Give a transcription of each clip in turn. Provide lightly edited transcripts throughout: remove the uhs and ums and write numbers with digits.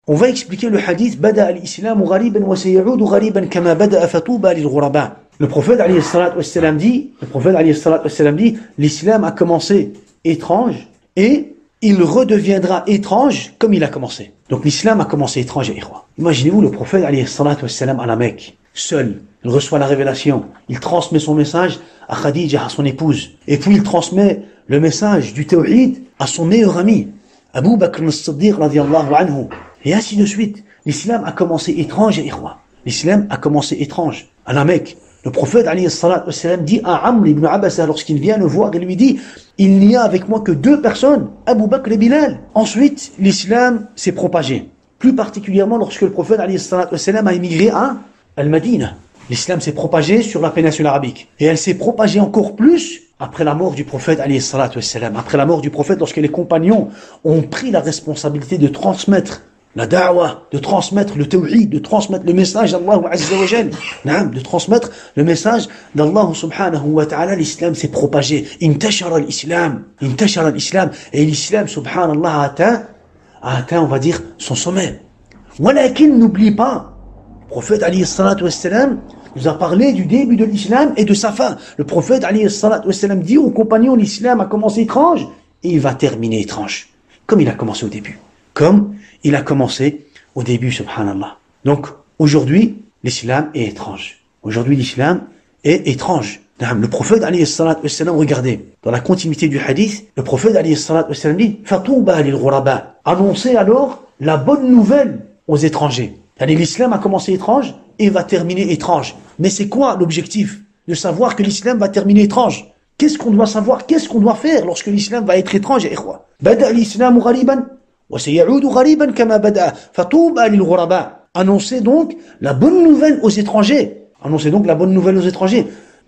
on va expliquer le hadith Bada al-Islam ghariban wa sayaudu ghariban kama bada fatuba lil ghuraba. Le prophète alayhi salatu wassalam dit, l'islam a commencé étrange et il redeviendra étrange comme il a commencé. Donc l'islam a commencé étrange, ikhwa. Imaginez-vous le prophète alayhi salatu wassalam à la Mecque, seul, il reçoit la révélation, il transmet son message à Khadija, à son épouse, et puis il transmet le message du tawhid à son meilleur ami, Abu Bakr as-Siddiq radiyallahu anhu, et ainsi de suite. L'islam a commencé étrange, ikhwa. L'islam a commencé étrange à la Mecque. Le prophète alayhi salatu wassalam dit à Amr ibn Abbas lorsqu'il vient le voir, il lui dit il n'y a avec moi que 2 personnes, Abu Bakr et Bilal. Ensuite, l'islam s'est propagé. Plus particulièrement lorsque le prophète alayhi salatu wassalam a émigré à Al-Madina. L'islam s'est propagé sur la péninsule arabique. Et elle s'est propagée encore plus après la mort du prophète alayhi salatu wassalam. Après la mort du prophète, lorsque les compagnons ont pris la responsabilité de transmettre la da'wah, de transmettre le tawhid, de transmettre le message d'Allah Azza wa Jal, de transmettre le message d'Allah subhanahu wa ta'ala, l'islam s'est propagé. Intashara l'islam. Et l'islam subhanallah a atteint, on va dire, son sommet. Walakin n'oublie pas, le prophète alayhi salatu wassalam nous a parlé du début de l'islam et de sa fin. Le prophète alayhi salatu wassalam dit aux compagnons, l'islam a commencé étrange et il va terminer étrange. Comme il a commencé au début. Comme il a commencé au début, subhanallah. Donc, aujourd'hui, l'islam est étrange. Aujourd'hui, l'islam est étrange. Le prophète, alayhi salatu wassalam, regardez, dans la continuité du hadith, le prophète, alayhi salatu wassalam, dit, Fatouba lil ghuraba. Annoncez alors la bonne nouvelle aux étrangers. L'islam a commencé étrange et va terminer étrange. Mais c'est quoi l'objectif? De savoir que l'islam va terminer étrange. Qu'est-ce qu'on doit savoir? Qu'est-ce qu'on doit faire lorsque l'islam va être étrange, ya ikhwa? Bada al-Islam ghariban. Annoncez donc la bonne nouvelle aux étrangers.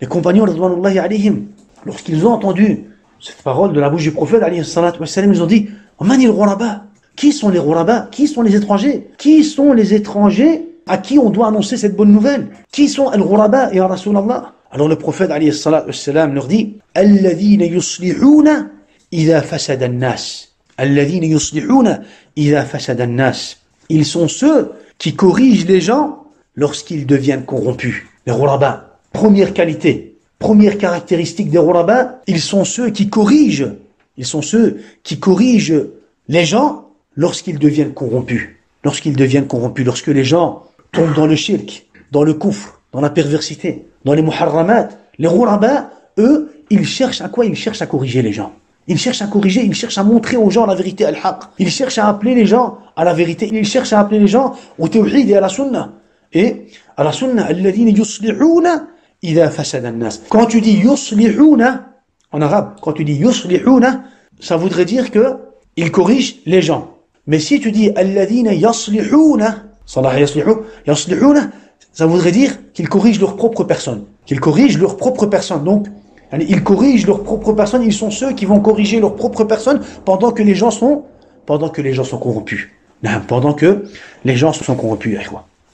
Les compagnons, radouanullahi alayhim, lorsqu'ils ont entendu cette parole de la bouche du prophète, alayhi salatu wassalam, ils ont dit, qui sont les ghuraba? Qui sont les étrangers? Qui sont les étrangers à qui on doit annoncer cette bonne nouvelle? Qui sont les ghuraba, ya Rasulallah? Alors le prophète, alayhi salatu wassalam, leur dit, alladhina yuslihuna idha fasada an-nas. Ils sont ceux qui corrigent les gens lorsqu'ils deviennent corrompus. Les ghuraba, première qualité, première caractéristique des ghuraba, ils sont ceux qui corrigent les gens lorsqu'ils deviennent corrompus. Lorsque les gens tombent dans le shirk, dans le kufr, dans la perversité, dans les muharramat, les ghuraba, eux, ils cherchent à quoi? Ils cherchent à corriger les gens. Ils cherchent à corriger, ils cherchent à montrer aux gens la vérité, al-haq. Ils cherchent à appeler les gens à la vérité. Ils cherchent à appeler les gens au tawhid et à la sunnah. Et à la sunnah, alladhina yuslihuna idha fasada an-nas. Quand tu dis yuslihuna, en arabe, ça voudrait dire que ils corrigent les gens. Mais si tu dis alladhina yaslihuna, ça voudrait dire qu'ils corrigent leur propre personne. Donc, ils corrigent leur propre personne, ils sont ceux qui vont corriger leur propre personne pendant que les gens sont corrompus.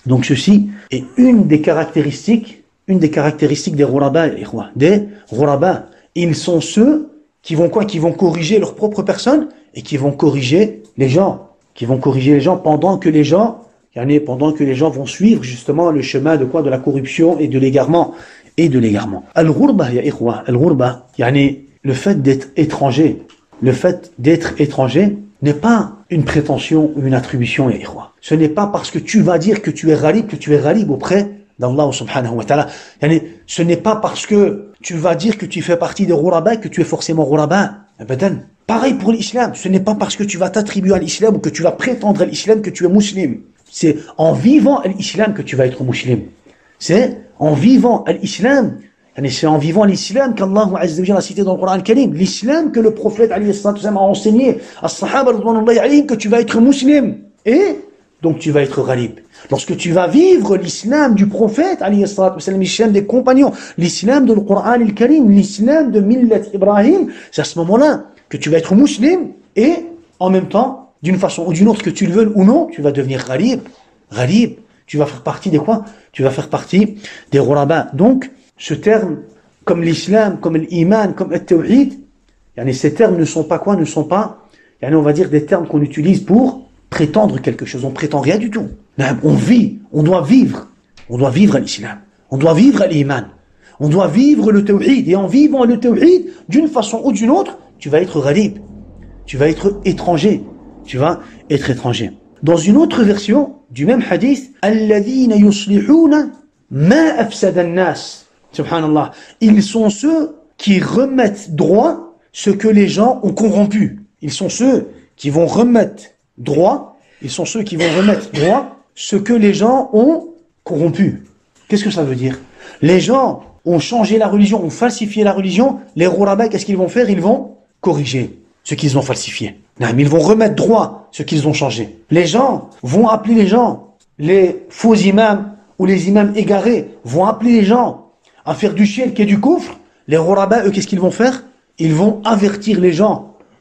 Donc ceci est une des caractéristiques des ghuraba. Ils sont ceux qui vont corriger leur propre personne et qui vont corriger les gens. Pendant que les gens vont suivre justement le chemin de la corruption et de l'égarement. Al-ghurba, ya ikhwa, le fait d'être étranger, n'est pas une prétention ou une attribution, ya ikhwa. Ce n'est pas parce que tu vas dire que tu es ghalib auprès d'Allah subhanahu wa ta'ala. Ce n'est pas parce que tu vas dire que tu fais partie des ghuraba que tu es forcément ghuraba. Abadan. Pareil pour l'islam. Ce n'est pas parce que tu vas t'attribuer à l'islam ou que tu vas prétendre à l'islam que tu es musulman. C'est en vivant à l'islam que tu vas être musulman. C'est en vivant à l'islam, qu'Allah Azza wa Jalla a cité dans le Coran al-Karim, l'islam que le prophète alayhi salatu wasallam a enseigné à Sahaba radouanullahi alayhim, que tu vas être musulman et donc tu vas être ghalib. Lorsque tu vas vivre l'islam du prophète alayhi salatu wasallam, l'islam des compagnons, l'islam de le Coran al-Karim, l'islam de Millat Ibrahim, c'est à ce moment-là que tu vas être musulman et en même temps, d'une façon ou d'une autre, que tu le veuilles ou non, tu vas devenir ghalib. Tu vas faire partie des quoi? Tu vas faire partie des ghuraba. Donc, ce terme, comme l'islam, comme l'iman, comme le tawhid, ces termes ne sont pas, on va dire des termes qu'on utilise pour prétendre quelque chose. On prétend rien du tout. On vit, on doit vivre. On doit vivre l'islam. On doit vivre l'iman. On doit vivre le tawhid. Et en vivant le tawhid, d'une façon ou d'une autre, tu vas être ghalib. Tu vas être étranger. Tu vas être étranger. Dans une autre version du même hadith, alladhina yuslihuna ma afsada an-nas. Subhanallah. Ils sont ceux qui remettent droit ce que les gens ont corrompu. Ils sont ceux qui vont remettre droit. Ils sont ceux qui vont remettre droit ce que les gens ont corrompu. Qu'est-ce que ça veut dire? Les gens ont changé la religion, ont falsifié la religion. Les ghuraba, qu'est-ce qu'ils vont faire? Ils vont corriger ce qu'ils ont falsifié. Ils vont remettre droit ce qu'ils ont changé. Les gens vont appeler les gens, les faux imams ou les imams égarés vont appeler les gens à faire du shirk et du kufr. Les ghuraba, eux, qu'est-ce qu'ils vont faire? Ils vont avertir les gens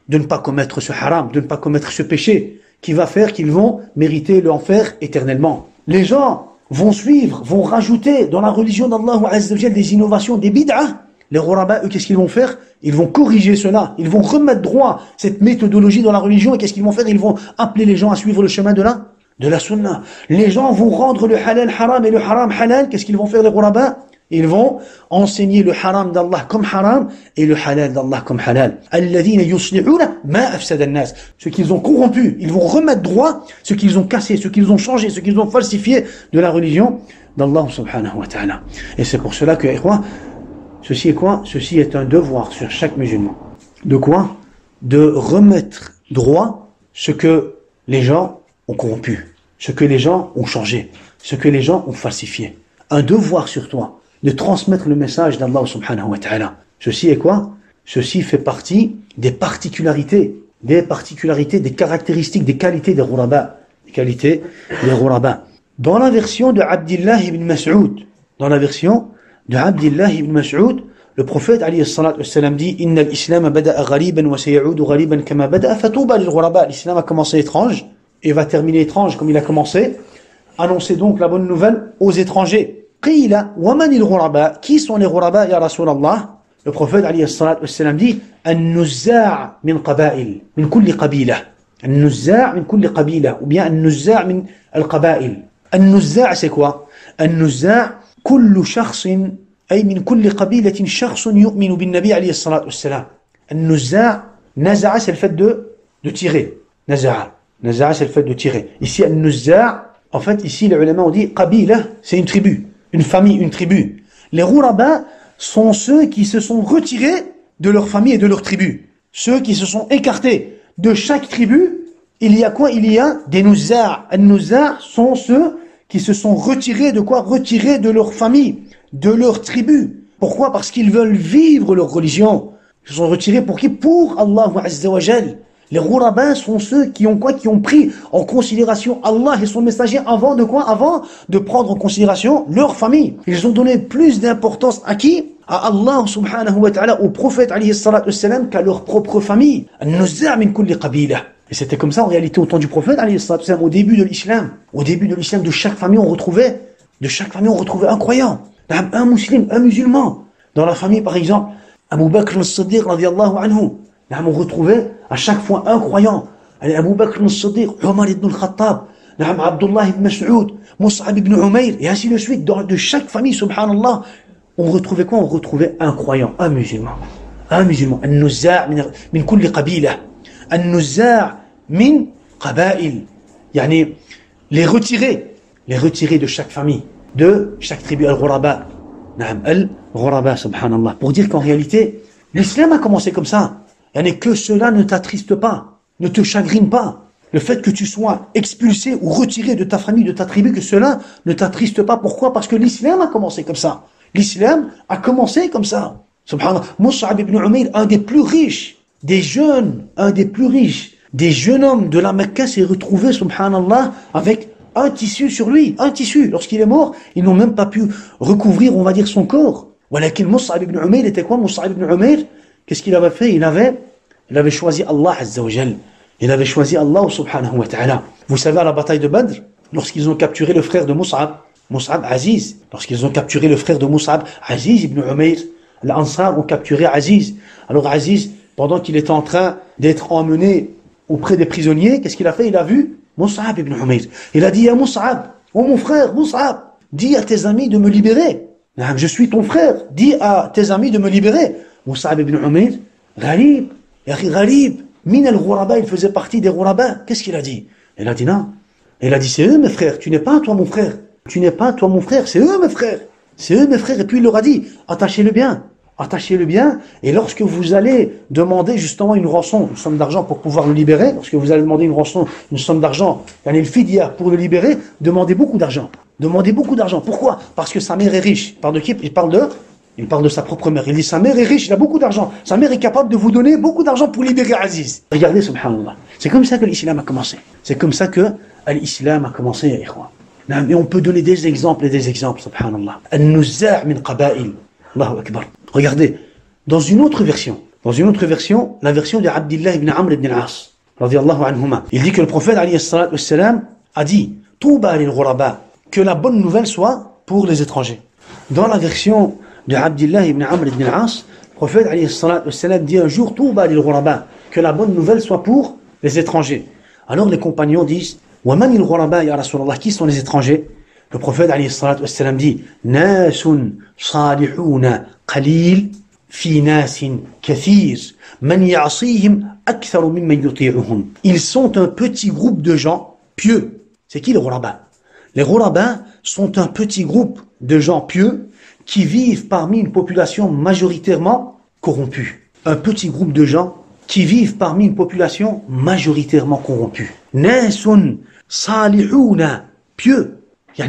de ne pas commettre ce haram, de ne pas commettre ce péché, qui va faire qu'ils vont mériter l'enfer éternellement. Les gens vont suivre, vont rajouter dans la religion d'Allah Azza wa Jal des innovations, des bid'ah. Les ghuraba, eux, qu'est-ce qu'ils vont faire? Ils vont corriger cela. Ils vont remettre droit cette méthodologie dans la religion. Et qu'est-ce qu'ils vont faire? Ils vont appeler les gens à suivre le chemin de la sunna. Les gens vont rendre le halal haram et le haram halal. Qu'est-ce qu'ils vont faire, les ghuraba? Ils vont enseigner le haram d'Allah comme haram et le halal d'Allah comme halal. Alladhina yuslihuna ma afsada an-nas. Ce qu'ils ont corrompu, ils vont remettre droit ce qu'ils ont cassé, ce qu'ils ont changé, ce qu'ils ont falsifié de la religion d'Allah subhanahu wa ta'ala. Et c'est pour cela que, ceci est quoi? Ceci est un devoir sur chaque musulman. De quoi? De remettre droit ce que les gens ont corrompu, ce que les gens ont changé, ce que les gens ont falsifié. Un devoir sur toi de transmettre le message d'Allah subhanahu wa ta'ala. Ceci est quoi? Ceci fait partie des particularités, des caractéristiques, des qualités des ghuraba. Des qualités des ghuraba. Dans la version de Abdullah ibn Mas'ud, le prophète alayhi salatu wassalam dit Inna al-islam bada'a ghariban wa sayaudu ghariban kama bada'a fatuba lil ghuraba. L'islam a commencé étrange et va terminer étrange comme il a commencé. Annoncez donc la bonne nouvelle aux étrangers. Qila wa man al-ghuraba? Qui sont les ghuraba ya Rasulallah? Le prophète alayhi salatu wassalam dit An-nuzza' min qaba'il, min kulli qabila. An-nuzza' min kulli qabila ou bien An-nuzza' min al-qaba'il. An-nuzza' c'est quoi? An-nuzza' kullu shakhsin أي من كل قبيلة شخص يؤمن بالنبي عليه الصلاة والسلام. النزاع, naza'a c'est le fait de tirer. Naza'a c'est le fait de tirer. Ici, النزاع, en fait, ici, les ulama ont dit qabila, c'est une tribu, une famille, une tribu. Les ghuraba sont ceux qui se sont retirés de leur famille et de leur tribu. Ceux qui se sont écartés de chaque tribu. Il y a quoi? Il y a des nuza'. An-nuza' sont ceux qui se sont retirés de quoi? Retirés de leur famille, de leur tribu. Pourquoi? Parce qu'ils veulent vivre leur religion. Ils se sont retirés pour qui? Pour Allah Azza wa Jal. Les ghuraba sont ceux qui ont quoi? Qui ont pris en considération Allah et son messager avant de quoi? Avant de prendre en considération leur famille. Ils ont donné plus d'importance à qui? À Allah subhanahu wa ta'ala, au prophète alayhi salatu wassalam, qu'à leur propre famille. An-nuzza' min kulli qabila. Et c'était comme ça en réalité au temps du prophète alayhi salatu wassalam, au début de l'islam. Au début de l'islam, de chaque famille on retrouvait un croyant. Un musulman, un musulman. Dans la famille, par exemple, Abu Bakr al-Siddiq, radiyallahu anhu. On retrouvait à chaque fois un croyant. Abu Bakr al-Siddiq, Omar ibn al-Khattab, Abdullah ibn Mas'ud, Mus'ab ibn Umayr, et ainsi de suite. De chaque famille, subhanallah, on retrouvait quoi? On retrouvait un croyant, un musulman. Un musulman. An-nuzza' min kulli qabila. An-nuzza' min qaba'il. Yani, les retirés de chaque famille, de chaque tribu, al-ghuraba. Al-ghuraba, subhanallah. Pour dire qu'en réalité, l'islam a commencé comme ça. Yani que cela ne t'attriste pas, ne te chagrine pas. Le fait que tu sois expulsé ou retiré de ta famille, de ta tribu, que cela ne t'attriste pas. Pourquoi? Parce que l'islam a commencé comme ça. L'islam a commencé comme ça. Subhanallah. Mus'ab ibn Umayr, un des plus riches, des jeunes hommes de la Mecque s'est retrouvé, subhanallah, avec un tissu sur lui, un tissu. Lorsqu'il est mort, ils n'ont même pas pu recouvrir, on va dire, son corps. Walakin Mus'ab ibn Umayr était quoi? Mus'ab ibn Umayr, qu'est-ce qu'il avait fait? Il avait choisi Allah Azza wa Jal. Il avait choisi Allah subhanahu wa ta'ala. Vous savez, à la bataille de Badr, lorsqu'ils ont capturé le frère de Mus'ab Aziz, lorsqu'ils ont capturé le frère de Mus'ab Aziz ibn Umayr, les Ansar ont capturé Aziz. Alors Aziz, pendant qu'il était en train d'être emmené auprès des prisonniers, qu'est-ce qu'il a fait? Il a vu Mus'ab ibn Umayr. Il a dit, ya Mus'ab, oh mon frère, Mus'ab, dis à tes amis de me libérer. Je suis ton frère, dis à tes amis de me libérer. Mus'ab ibn Umayr, Gharib, Yahri Gharib, Min al-Ghuraba, il faisait partie des Ghuraba. Qu'est-ce qu'il a dit? Il a dit non. Il a dit, c'est eux mes frères, tu n'es pas toi mon frère. Tu n'es pas toi mon frère, c'est eux mes frères. C'est eux mes frères. Et puis il leur a dit, attachez-le bien. Attachez-le bien. Et lorsque vous allez demander justement une rançon, une somme d'argent pour pouvoir le libérer, lorsque vous allez demander une rançon, une somme d'argent, il y a le fidya pour le libérer, demandez beaucoup d'argent. Demandez beaucoup d'argent. Pourquoi? Parce que sa mère est riche. Il parle de qui? Il parle de sa propre mère. Il dit, sa mère est riche, il a beaucoup d'argent. Sa mère est capable de vous donner beaucoup d'argent pour libérer Aziz. Regardez, subhanallah. C'est comme ça que l'islam a commencé. C'est comme ça que l'islam a commencé, ya ikhwan. Mais on peut donner des exemples et des exemples, subhanallah. Al-Nuzza' min qaba'il. Allahu Akbar. Regardez, dans une autre version, la version de Abdullah ibn Amr ibn al-As, radiyallahu anhuma, il dit que le prophète, alayhi salatu wassalam, a dit, Touba lil ghuraba, que la bonne nouvelle soit pour les étrangers. Dans la version de Abdullah ibn Amr ibn al-As, le prophète, alayhi salatu wassalam, dit un jour, Touba lil ghuraba, que la bonne nouvelle soit pour les étrangers. Alors les compagnons disent, Wa man il ghuraba ya Rasulallah, qui sont les étrangers? Le prophète alayhi salatu wassalam dit, Nasun salihuna qalil fi nasin kathir man ya'sihim aktharu mimman yuti'uhum. Ils sont un petit groupe de gens pieux. C'est qui les ghuraba? Les ghuraba sont un petit groupe de gens pieux qui vivent parmi une population majoritairement corrompue. Un petit groupe de gens qui vivent parmi une population majoritairement corrompue. Nasun salihuna, pieux,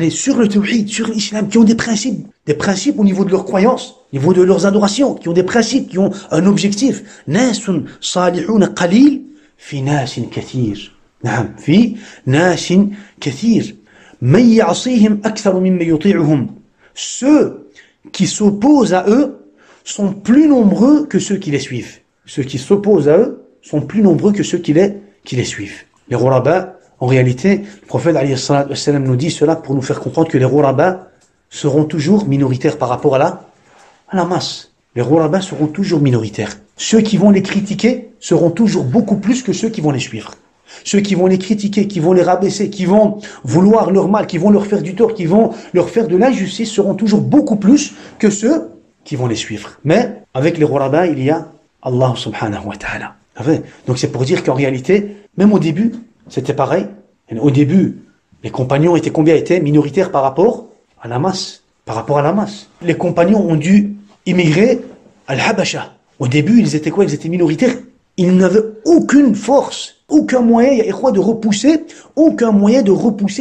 sur le tawhid, sur l'islam, qui ont des principes au niveau de leurs croyances, au niveau de leurs adorations, qui ont des principes, qui ont un objectif. Nasun salihuna qalil fi nasin kathir. Naam, fi nasin kathir. Man ya'sihim aktharu mimma yuti'uhum. Ceux qui s'opposent à eux sont plus nombreux que ceux qui les suivent. Ceux qui s'opposent à eux sont plus nombreux que ceux qui les suivent. Les ghuraba, en réalité, le prophète alayhi salatu wassalam nous dit cela pour nous faire comprendre que les ghuraba seront toujours minoritaires par rapport à la masse. Les ghuraba seront toujours minoritaires. Ceux qui vont les critiquer seront toujours beaucoup plus que ceux qui vont les suivre. Ceux qui vont les critiquer, qui vont les rabaisser, qui vont vouloir leur mal, qui vont leur faire du tort, qui vont leur faire de l'injustice seront toujours beaucoup plus que ceux qui vont les suivre. Mais avec les ghuraba, il y a Allah subhanahu wa ta'ala. Donc c'est pour dire qu'en réalité, même au début, c'était pareil. Au début, les compagnons étaient minoritaires par rapport à la masse. Les compagnons ont dû immigrer à l'Habasha. Au début, ils étaient quoi? Ils étaient minoritaires. Ils n'avaient aucune force, aucun moyen de repousser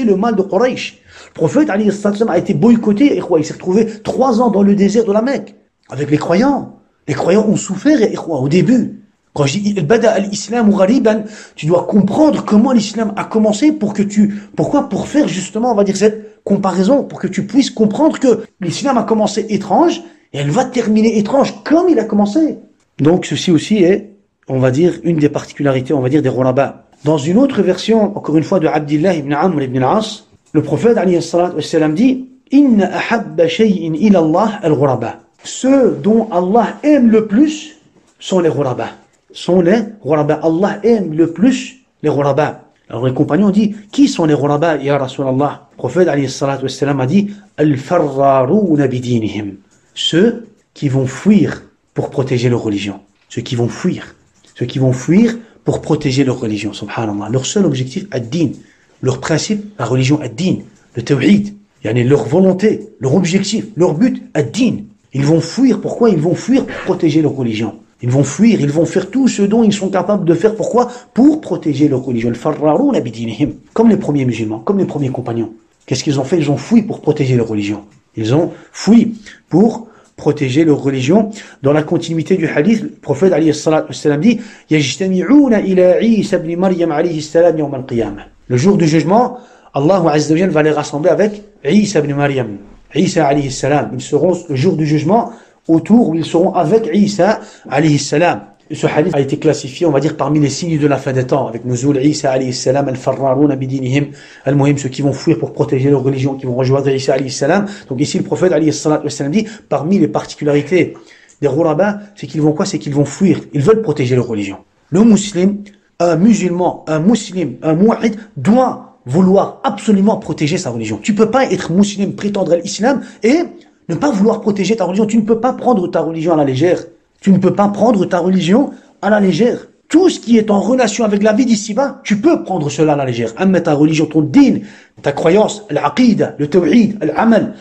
le mal de Quraysh. Le prophète alayhi sallam a été boycotté. Il s'est retrouvé 3 ans dans le désert de la Mecque avec les croyants. Les croyants ont souffert au début. Quand je dis bada al-islam ou ghariban, tu dois comprendre comment l'islam a commencé pour faire justement, on va dire, cette comparaison, pour que tu puisses comprendre que l'islam a commencé étrange et elle va terminer étrange comme il a commencé. Donc ceci aussi est, on va dire, une des particularités, on va dire, des ghuraba. Dans une autre version, encore une fois, de Abdullah ibn Amr ibn al-As, le prophète alayhi salatu wassalam dit, Inna ahabba shay'in ila Allah al-ghuraba. Ceux dont Allah aime le plus sont les ghuraba. Allah aime le plus les ghuraba. Alors les compagnons ont dit, qui sont les ghuraba, ya Rasulallah? Le prophète alayhi salatu wassalam a dit, al-farraruna bidinihim. Ceux qui vont fuir pour protéger leur religion. Ceux qui vont fuir pour protéger leur religion, subhanallah. Leur seul objectif, ad-din. Leur principe, la religion ad-din, le tawhid. Leur volonté, leur objectif, leur but, ad-din. Ils vont fuir. Pourquoi? Ils vont fuir pour protéger leur religion. Ils vont fuir, ils vont faire tout ce dont ils sont capables de faire. Pourquoi? Pour protéger leur religion. Comme les premiers musulmans, comme les premiers compagnons. Qu'est-ce qu'ils ont fait? Ils ont fui pour protéger leur religion. Ils ont fui pour protéger leur religion. Dans la continuité du hadith, le prophète alayhi salatu wassalam dit, Yajtami'una ila Isa ibn Maryam alayhi salam yawm al-qiyamah. Le jour du jugement, Allah azza wa jalla va les rassembler avec Isa ibn Maryam. Isa alayhi salam. Ils seront le jour du jugement autour où ils seront avec Isa alayhi salam. Ce hadith a été classifié, on va dire, parmi les signes de la fin des temps, avec Nuzul Isa alayhi salam, al-farraruna bidinihim, al-muhim, ceux qui vont fuir pour protéger leur religion, qui vont rejoindre Isa alayhi salam. Donc ici, le prophète alayhi salam dit, parmi les particularités des ghuraba, c'est qu'ils vont quoi? C'est qu'ils vont fuir. Ils veulent protéger leur religion. Le musulman un musulman, un musulman, un muwahhid doit vouloir absolument protéger sa religion. Tu peux pas être musulman, prétendre à l'islam et ne pas vouloir protéger ta religion. Tu ne peux pas prendre ta religion à la légère. Tu ne peux pas prendre ta religion à la légère. Tout ce qui est en relation avec la vie d'ici-bas, tu peux prendre cela à la légère. Amma ta religion, ton din, ta croyance, l'aqida, le tawhid, l'amal,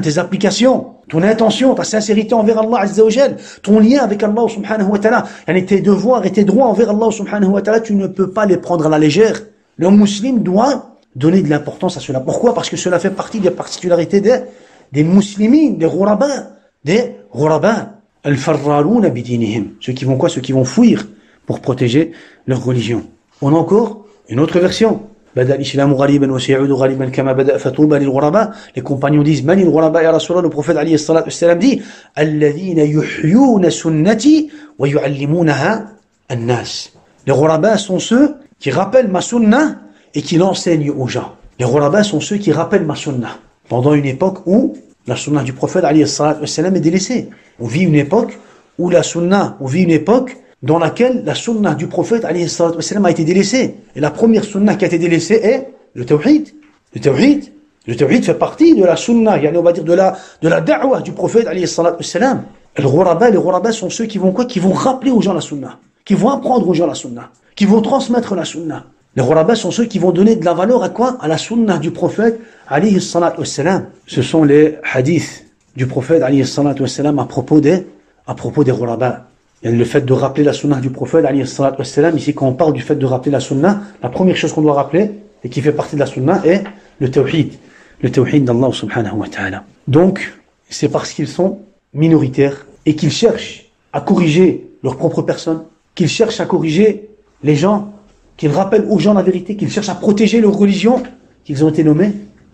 tes applications, ton intention, ta sincérité envers Allah Azza wa Jal, ton lien avec Allah subhanahu wa ta'ala, tes devoirs et tes droits envers Allah subhanahu wa ta'ala, tu ne peux pas les prendre à la légère. Le musulman doit donner de l'importance à cela. Pourquoi? Parce que cela fait partie des particularités des muslimines, des ghuraba, al-farrarouna bidinihim. Ceux qui vont quoi? Ceux qui vont fuir pour protéger leur religion. On a encore une autre version. Bada al-islamu ghaliban wa sayudu ghaliban kama bada fatuba lil ghuraba. Les compagnons disent man al-ghuraba ya Rasulallah. Le prophète alayhi salatu wassalam dit alladhina yuhyuna sunnati wa yuallimunaha an-nas. Les ghuraba sont ceux qui rappellent ma sunnah et qui l'enseignent aux gens. Les ghuraba sont ceux qui rappellent ma sunnah pendant une époque où la sunnah du prophète alayhi salatu wassalam est délaissée. On vit une époque où la sunnah, on vit une époque dans laquelle la sunnah du prophète alayhi salatu wassalam a été délaissée. Et la première sunnah qui a été délaissée est le tawhid. Le tawhid fait partie de la sunnah, on va dire de la da'wah du prophète alayhi salatu wassalam. Les ghuraba sont ceux qui vont quoi? Qui vont rappeler aux gens la sunnah, qui vont apprendre aux gens la sunnah, qui vont transmettre la sunnah. Les ghuraba sont ceux qui vont donner de la valeur à quoi? À la sunnah du prophète alayhi salatu wassalam. Ce sont les hadiths du prophète alayhi salatu wassalam à propos des ghuraba. Il y a le fait de rappeler la sunnah du prophète alayhi salatu wassalam. Ici, quand on parle du fait de rappeler la sunnah, la première chose qu'on doit rappeler et qui fait partie de la sunnah est le tawhid d'Allah subhanahu wa ta'ala. Donc, c'est parce qu'ils sont minoritaires et qu'ils cherchent à corriger leur propre personne, qu'ils cherchent à corriger les gens, qu'ils rappellent aux gens la vérité, qu'ils cherchent à protéger leur religion, qu'ils ont été nommés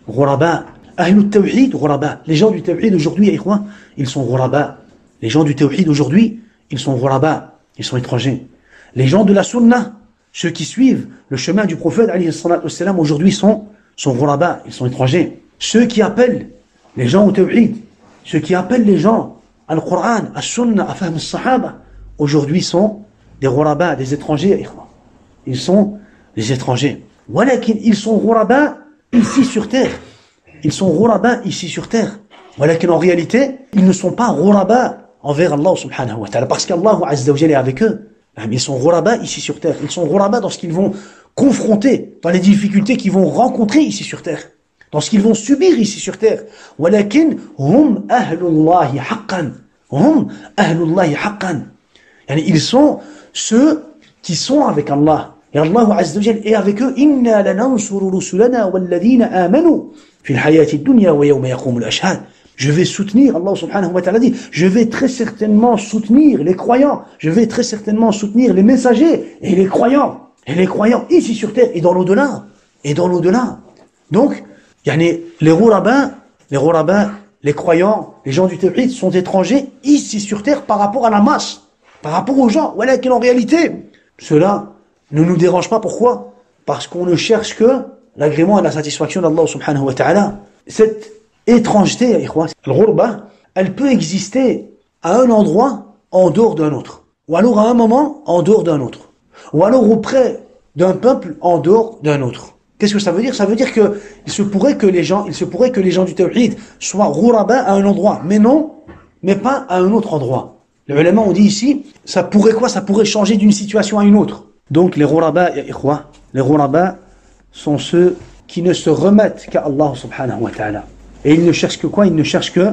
ghuraba. Ahlut tawhid, ghuraba. Les gens du tawhid aujourd'hui, ils sont ghuraba. Les gens du tawhid aujourd'hui, ils sont ghuraba, ils sont étrangers. Les gens de la sunnah, ceux qui suivent le chemin du prophète alayhi salatu wassalam, aujourd'hui sont ghuraba, ils sont étrangers. Ceux qui appellent les gens au tawhid, ceux qui appellent les gens à Coran, à sunnah, à fahm al-sahaba, aujourd'hui sont des ghuraba, des étrangers. Ils sont des étrangers. Walakin, ils sont ghuraba ici sur terre. Ils sont ghuraba ici sur terre. Walakin, en réalité, ils ne sont pas ghuraba envers Allah subhanahu wa ta'ala, parce qu'Allah Azza wa Jalla est avec eux. Ils sont ghuraba ici sur terre. Ils sont ghuraba dans ce qu'ils vont confronter, dans les difficultés qu'ils vont rencontrer ici sur terre, dans ce qu'ils vont subir ici sur terre. Walakin hum ahlullahi haqqan. Hum ahlullahi haqqan. Ils sont ceux qui sont avec Allah. Et Allah Azza wa Jalla est avec eux. Inna lanansuru rusulana walladhina amanu fil hayati dunya wa yawma yaqumul ashhad. Je vais soutenir, Allah subhanahu wa ta'ala dit, je vais très certainement soutenir les croyants, je vais très certainement soutenir les messagers et les croyants ici sur terre et dans l'au-delà, Donc, les ghuraba, les croyants, les gens du tawhid sont étrangers ici sur terre par rapport à la masse, par rapport aux gens. Voilà qu'en réalité, cela ne nous dérange pas. Pourquoi? Parce qu'on ne cherche que l'agrément et la satisfaction d'Allah subhanahu wa ta'ala. Cette étrangeté, le ghurba, elle peut exister à un endroit en dehors d'un autre, ou alors à un moment en dehors d'un autre, ou alors auprès d'un peuple en dehors d'un autre. Qu'est-ce que ça veut dire? Ça veut dire que il se pourrait que les gens du tawhid soient ghuraba à un endroit, mais pas à un autre endroit. Les ulama ont dit ici, ça pourrait quoi? Ça pourrait changer d'une situation à une autre. Donc les ghuraba, les ghuraba sont ceux qui ne se remettent qu'à Allah subhanahu wa ta'ala. Et ils ne cherchent que quoi? Ils ne cherchent que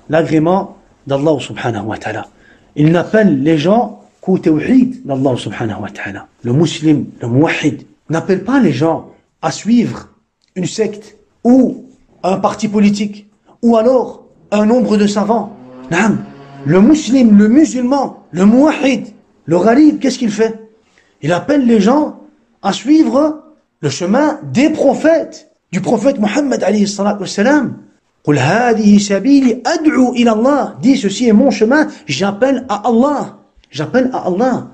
l'agrément d'Allah subhanahu wa ta'ala. Ils n'appellent les gens qu'au tawhid d'Allah subhanahu wa ta'ala. Le musulman, le muwahhid, n'appelle pas les gens à suivre une secte ou un parti politique ou alors un nombre de savants. Non. Le musulman, le musulman, le muwahhid, le ghalib, qu'est-ce qu'il fait? Il appelle les gens à suivre le chemin des prophètes, du prophète Muhammad alayhi salatu wassalam. Qul hadihi sabili ad'u ila Allah. Dis, ceci est mon chemin, j'appelle à Allah. J'appelle à Allah.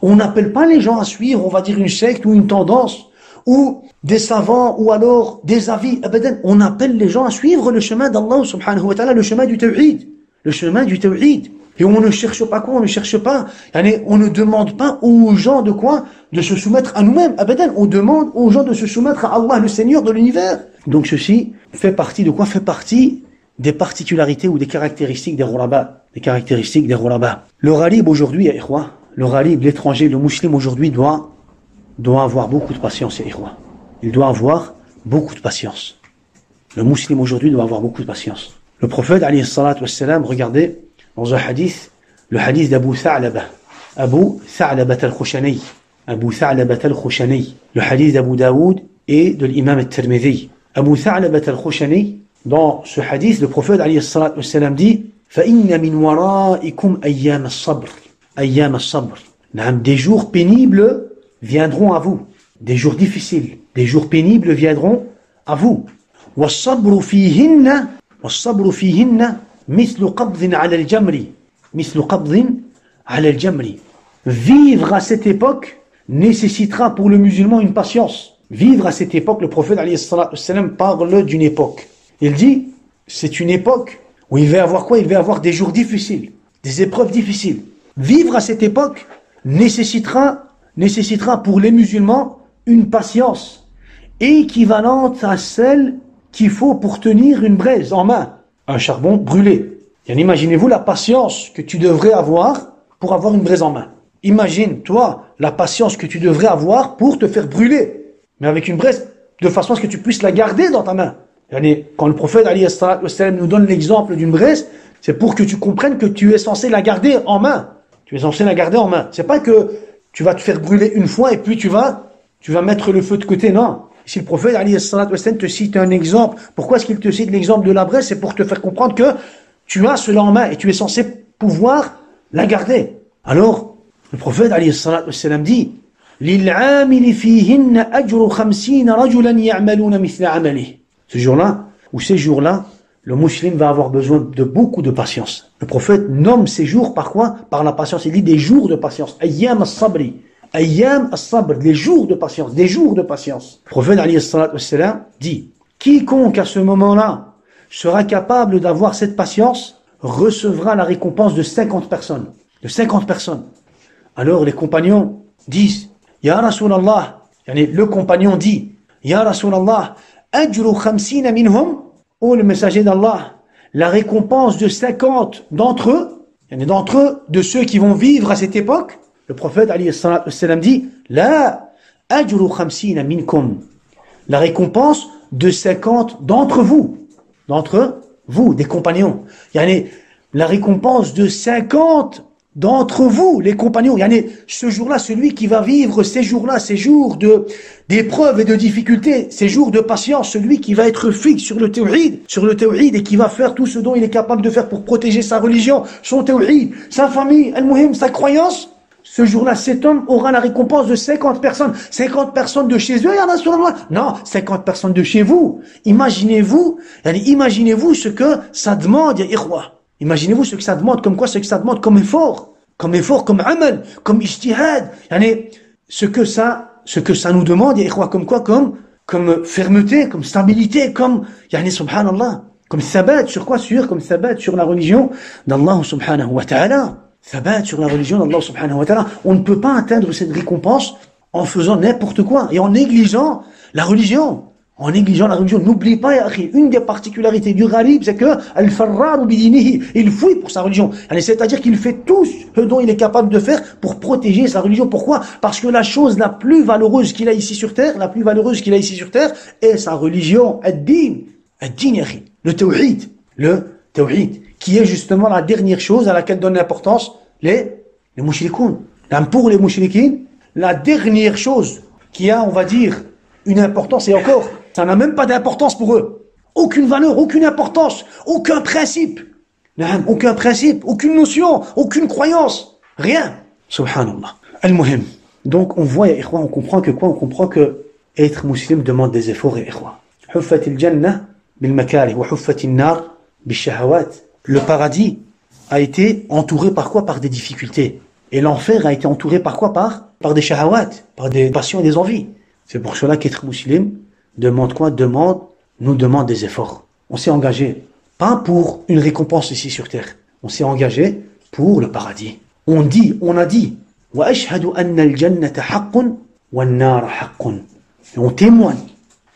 On n'appelle pas les gens à suivre, on va dire, une secte ou une tendance, ou des savants, ou alors des avis. On appelle les gens à suivre le chemin d'Allah subhanahu wa ta'ala, le chemin du tawhid. Le chemin du tawhid. Et on ne cherche pas quoi? On ne cherche pas, on ne demande pas aux gens de quoi? De se soumettre à nous-mêmes. Abadan, on demande aux gens de se soumettre à Allah, le Seigneur de l'univers. Donc ceci fait partie de quoi? Fait partie des particularités ou des caractéristiques des ghuraba. Des caractéristiques des ghuraba. Le gharib aujourd'hui, ya ikhwa, le gharib, l'étranger, le musulman aujourd'hui doit avoir beaucoup de patience, ya ikhwa. Il doit avoir beaucoup de patience. Le musulman aujourd'hui doit avoir beaucoup de patience. Le prophète, alayhi salatu wassalam, regardez, dans un hadith, le hadith d'Abu Tha'laba. Abu Tha'laba al-Khushani. Abu Tha'laba al-Khushani. Le hadith d'Abu Daoud et de l'imam al-Tirmidhi. Abu Tha'laba al-Khushani, dans ce hadith, le prophète, alayhi salatu wassalam, dit فَإِنَّ مِنْ وَرَائِكُمْ أَيَّامَ الصَّبْرِ أَيَّامَ الصَّبْرِ. Des jours pénibles viendront à vous. Des jours difficiles. Des jours pénibles viendront à vous. وَالصَّبْرُ فِيهِنَّ مثل قبض على الجمر مثل قبض على الجمر. Vivre à cette époque nécessitera pour le musulman une patience. Vivre à cette époque, le prophète alayhi salatu wassalam parle d'une époque. Il dit, c'est une époque où il va avoir quoi? Il va avoir des jours difficiles, des épreuves difficiles. Vivre à cette époque nécessitera pour les musulmans une patience équivalente à celle qu'il faut pour tenir une braise en main, un charbon brûlé. Et imaginez-vous la patience que tu devrais avoir pour avoir une braise en main. Imagine, toi, la patience que tu devrais avoir pour te faire brûler, mais avec une braise, de façon à ce que tu puisses la garder dans ta main. Quand le prophète alayhi salatu wassalam nous donne l'exemple d'une braise, c'est pour que tu comprennes que tu es censé la garder en main. Tu es censé la garder en main. C'est pas que tu vas te faire brûler une fois et puis tu vas mettre le feu de côté, non. Si le prophète alayhi salatu wassalam te cite un exemple, pourquoi est-ce qu'il te cite l'exemple de la braise? C'est pour te faire comprendre que tu as cela en main et tu es censé pouvoir la garder. Alors, le prophète alayhi salatu wassalam dit لِلْعَامِلِ فِيهِنَّ أَجْرُ 50 رَجُلًا يَعْمَلُونَ مِثْلَ عَمَلِهِ. Ce jour-là, ou ces jours-là, le musulman va avoir besoin de beaucoup de patience. Le prophète nomme ces jours par quoi? Par la patience. Il dit des jours de patience. Ayyam as-sabri. Ayyam as-sabr. Les jours de patience. Des jours de patience. Le prophète alayhi salatu wassalam dit, quiconque à ce moment-là sera capable d'avoir cette patience recevra la récompense de 50 personnes. De 50 personnes. Alors les compagnons disent, Ya Rasulallah, le compagnon dit, Ya Rasulallah, ajru 50 minhum, ô le messager d'Allah, la récompense de 50 d'entre eux, de ceux qui vont vivre à cette époque. Le prophète alayhi salatu wassalam dit, La ajru 50 minkum, la récompense de 50 d'entre vous, des compagnons. La récompense de 50 d'entre vous, les compagnons. Ce jour-là, celui qui va vivre ces jours-là, ces jours d'épreuves et de difficultés, ces jours de patience, celui qui va être fixe sur le tawhid et qui va faire tout ce dont il est capable de faire pour protéger sa religion, son tawhid, sa famille, al-muhim, sa croyance. Ce jour-là, cet homme aura la récompense de 50 personnes. 50 personnes de chez eux, non, 50 personnes de chez vous. Imaginez-vous ce que ça demande, ya ikhwa. Imaginez-vous ce que ça demande, comme quoi, ce que ça demande comme effort, comme amal, comme ijtihad. Ce que ça nous demande, ya ikhwa, comme quoi, comme fermeté, comme stabilité, comme, subhanallah, comme thabat, sur quoi? Comme thabat sur la religion d'Allah subhanahu wa ta'ala. Thabat sur la religion d'Allah subhanahu wa ta'ala. On ne peut pas atteindre cette récompense en faisant n'importe quoi et en négligeant la religion. N'oublie pas, ya akhi, une des particularités du gharib, c'est que al-farraru bidinihi, il fouille pour sa religion. C'est-à-dire qu'il fait tout ce dont il est capable de faire pour protéger sa religion. Pourquoi? Parce que la chose la plus valeureuse qu'il a ici sur terre, est sa religion, ad-din, ya akhi, le tawhid, qui est justement la dernière chose à laquelle donnent l'importance les mushrikoun. Pour les mushrikines, la dernière chose qui a, on va dire, une importance, et encore, ça n'a même pas d'importance pour eux. Aucune valeur, aucune importance, aucun principe, aucune notion, aucune croyance, rien. Subhanallah. Al-muhim. Donc on voit, ya ikhwa, on comprend que quoi? On comprend que être musulman demande des efforts, ya ikhwa. Huffat al-jannah bil-makarih wa huffat al-nar bil-shahawat. Le paradis a été entouré par quoi? Par des difficultés. Et l'enfer a été entouré par quoi? Par des shahawat, par des passions et des envies. C'est pour cela qu'être musulman demande quoi? Nous demande des efforts. On s'est engagé, pas pour une récompense ici sur terre. On s'est engagé pour le paradis. On a dit, وَأَشْهَدُ أَنَّ الْجَنَّةَ حَقٌّ وَالنَّارَ حَقٌّ. Et on témoigne,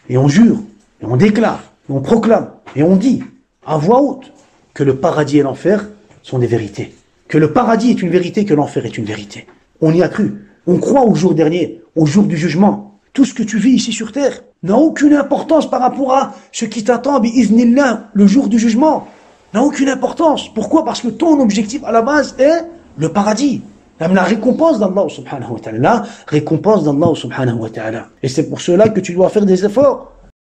et on jure, et on déclare, et on proclame, et on dit, à voix haute, que le paradis et l'enfer sont des vérités. Que le paradis est une vérité, que l'enfer est une vérité. On y a cru. On croit au jour dernier, au jour du jugement. Tout ce que tu vis ici sur terre n'a aucune importance par rapport à ce qui t'attend, bi'iznillah, le jour du jugement. N'a aucune importance. Pourquoi? Parce que ton objectif à la base est le paradis. La récompense d'Allah subhanahu wa ta'ala. La récompense d'Allah subhanahu wa ta'ala. Et c'est pour cela que tu dois faire des efforts